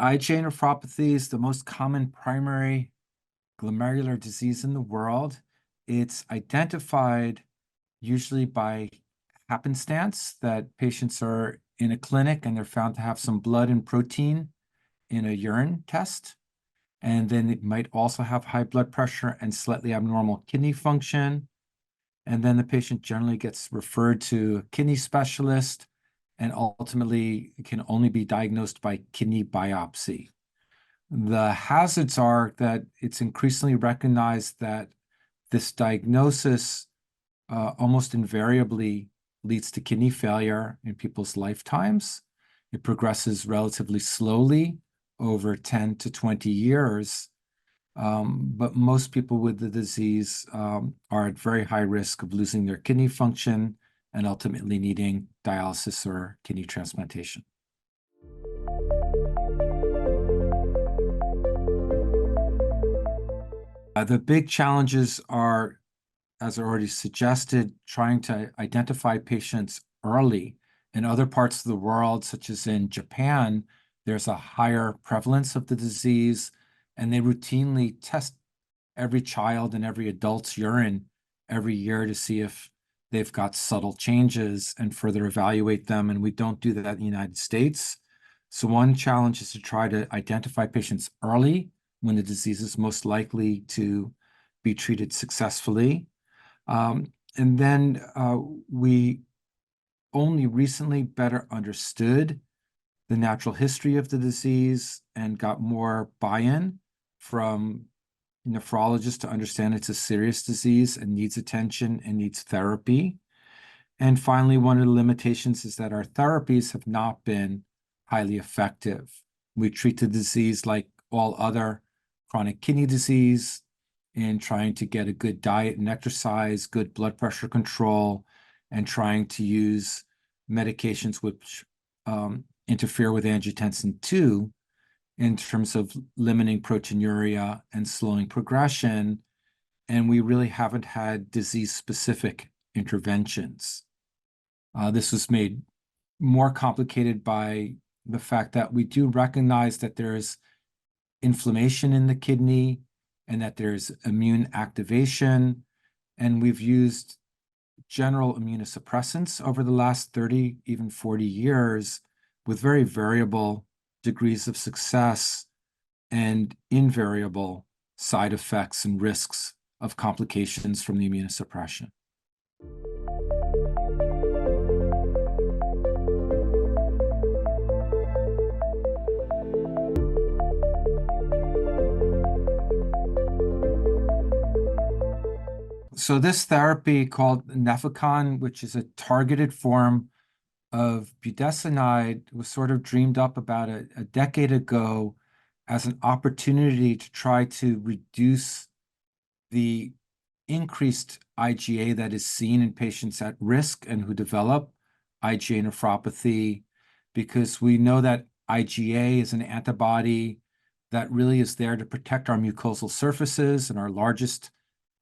IgA nephropathy is the most common primary glomerular disease in the world. It's identified usually by happenstance that patients are in a clinic and they're found to have some blood and protein in a urine test. And then it might also have high blood pressure and slightly abnormal kidney function. And then the patient generally gets referred to a kidney specialist, and ultimately it can only be diagnosed by kidney biopsy. The hazards are that it's increasingly recognized that this diagnosis almost invariably leads to kidney failure in people's lifetimes. It progresses relatively slowly over 10 to 20 years, but most people with the disease are at very high risk of losing their kidney function and ultimately needing dialysis or kidney transplantation. The big challenges are, as I already suggested, trying to identify patients early. In other parts of the world, such as in Japan, there's a higher prevalence of the disease, and they routinely test every child and every adult's urine every year to see if they've got subtle changes and further evaluate them, and we don't do that in the United States. So one challenge is to try to identify patients early when the disease is most likely to be treated successfully. And then we only recently better understood the natural history of the disease and got more buy-in from nephrologists to understand it's a serious disease and needs attention and needs therapy. And finally, one of the limitations is that our therapies have not been highly effective. We treat the disease like all other chronic kidney disease in trying to get a good diet and exercise, good blood pressure control, and trying to use medications which interfere with angiotensin II in terms of limiting proteinuria and slowing progression. And we really haven't had disease-specific interventions. This was made more complicated by the fact that we do recognize that there's inflammation in the kidney and that there's immune activation. And we've used general immunosuppressants over the last 30, even 40 years with very variable degrees of success and invariable side effects and risks of complications from the immunosuppression. So this therapy called NefIgArd, which is a targeted form of budesonide, was sort of dreamed up about a decade ago as an opportunity to try to reduce the increased IgA that is seen in patients at risk and who develop IgA nephropathy, because we know that IgA is an antibody that really is there to protect our mucosal surfaces, and our largest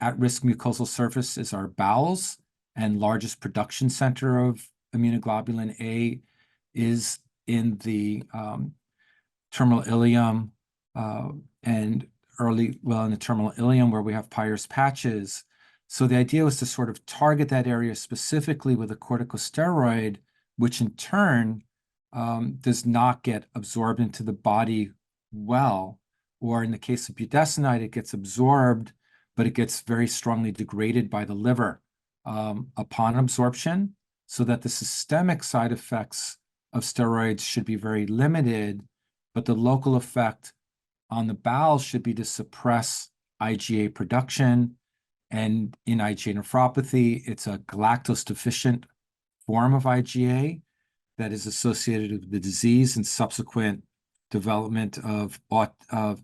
at-risk mucosal surface is our bowels, and largest production center of immunoglobulin A is in the terminal ileum and in the terminal ileum where we have Peyer's patches. So the idea was to sort of target that area specifically with a corticosteroid, which in turn does not get absorbed into the body well, or in the case of budesonide, it gets absorbed, but it gets very strongly degraded by the liver upon absorption, so that the systemic side effects of steroids should be very limited, but the local effect on the bowel should be to suppress IgA production. And in IgA nephropathy, it's a galactose-deficient form of IgA that is associated with the disease and subsequent development of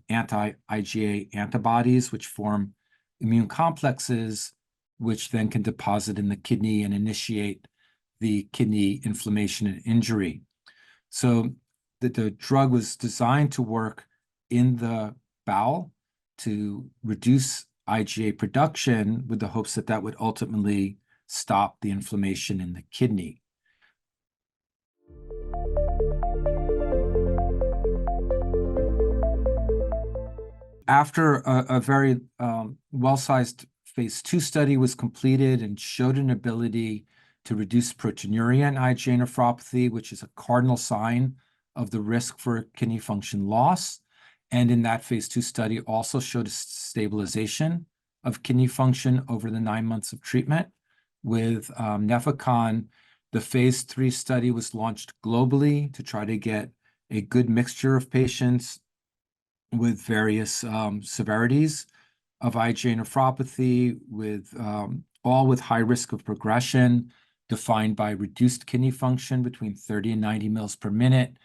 anti-IgA antibodies, which form immune complexes, which then can deposit in the kidney and initiate the kidney inflammation and injury. So the drug was designed to work in the bowel to reduce IgA production with the hopes that that would ultimately stop the inflammation in the kidney. after a very well-sized phase 2 study was completed and showed an ability to reduce proteinuria in IgA nephropathy, which is a cardinal sign of the risk for kidney function loss. And in that phase 2 study also showed a stabilization of kidney function over the 9 months of treatment with NefIgArd. The phase 3 study was launched globally to try to get a good mixture of patients with various severities of IgA nephropathy, all with high risk of progression, defined by reduced kidney function between 30 and 90 mils per minute,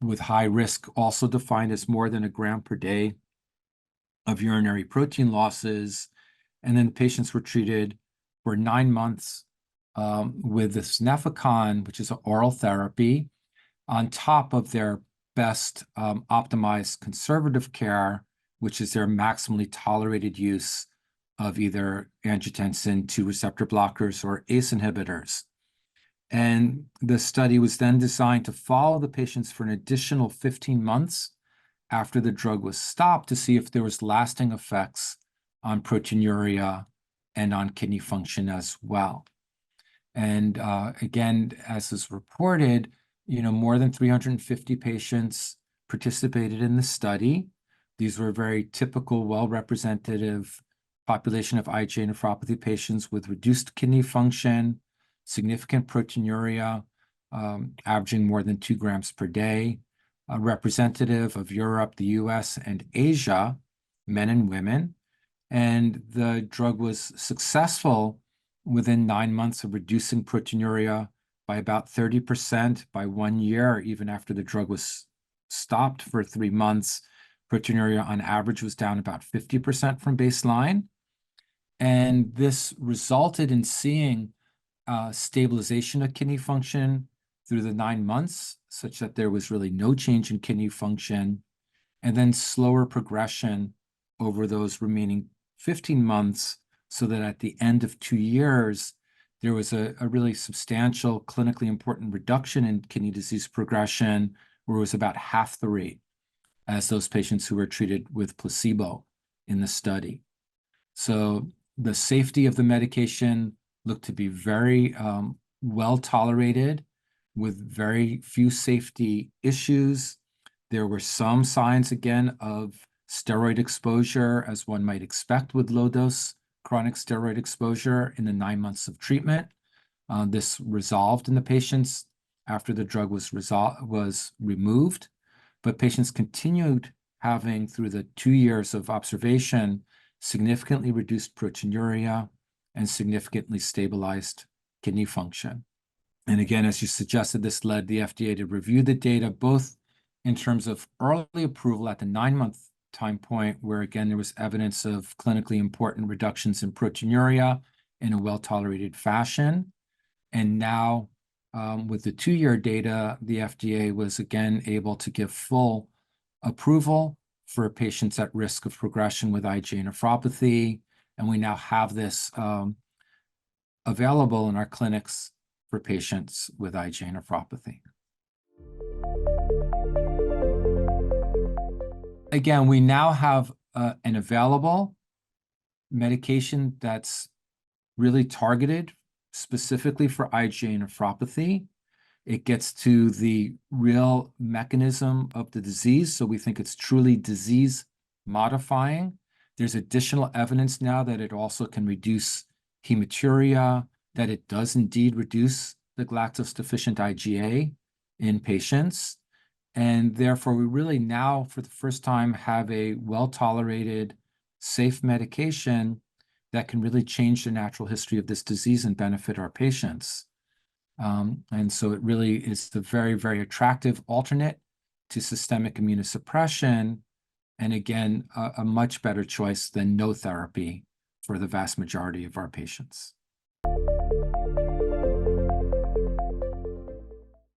with high risk also defined as more than a gram per day of urinary protein losses. And then the patients were treated for 9 months with this NefIgArd, which is an oral therapy, on top of their best optimized conservative care, which is their maximally tolerated use of either angiotensin II receptor blockers or ACE inhibitors. And the study was then designed to follow the patients for an additional 15 months after the drug was stopped to see if there was lasting effects on proteinuria and on kidney function as well. And again, as is reported, more than 350 patients participated in the study. These were very typical, well-representative population of IgA nephropathy patients with reduced kidney function, significant proteinuria, averaging more than 2 grams per day, representative of Europe, the US, and Asia, men and women. And the drug was successful within 9 months of reducing proteinuria by about 30% by 1 year, even after the drug was stopped for 3 months. Proteinuria on average was down about 50% from baseline. And this resulted in seeing stabilization of kidney function through the 9 months, such that there was really no change in kidney function, and then slower progression over those remaining 15 months, so that at the end of 2 years, there was a really substantial clinically important reduction in kidney disease progression, where it was about half the rate as those patients who were treated with placebo in the study. So the safety of the medication looked to be very well tolerated with very few safety issues. There were some signs, again, of steroid exposure, as one might expect with low-dose chronic steroid exposure in the 9 months of treatment. This resolved in the patients after the drug was removed, but patients continued having, through the 2 years of observation, significantly reduced proteinuria and significantly stabilized kidney function. And again, as you suggested, this led the FDA to review the data, both in terms of early approval at the 9-month time point, where again, there was evidence of clinically important reductions in proteinuria in a well-tolerated fashion. And now, with the 2-year data, the FDA was again able to give full approval for patients at risk of progression with IgA nephropathy. And we now have this available in our clinics for patients with IgA nephropathy. Again, we now have an available medication that's really targeted specifically for IgA nephropathy. It gets to the real mechanism of the disease, so we think it's truly disease modifying. There's additional evidence now that it also can reduce hematuria, that it does indeed reduce the galactose-deficient IgA in patients. And therefore, we really now, for the first time, have a well-tolerated, safe medication that can really change the natural history of this disease and benefit our patients. And so it really is a very, very attractive alternate to systemic immunosuppression, and again, a much better choice than no therapy for the vast majority of our patients.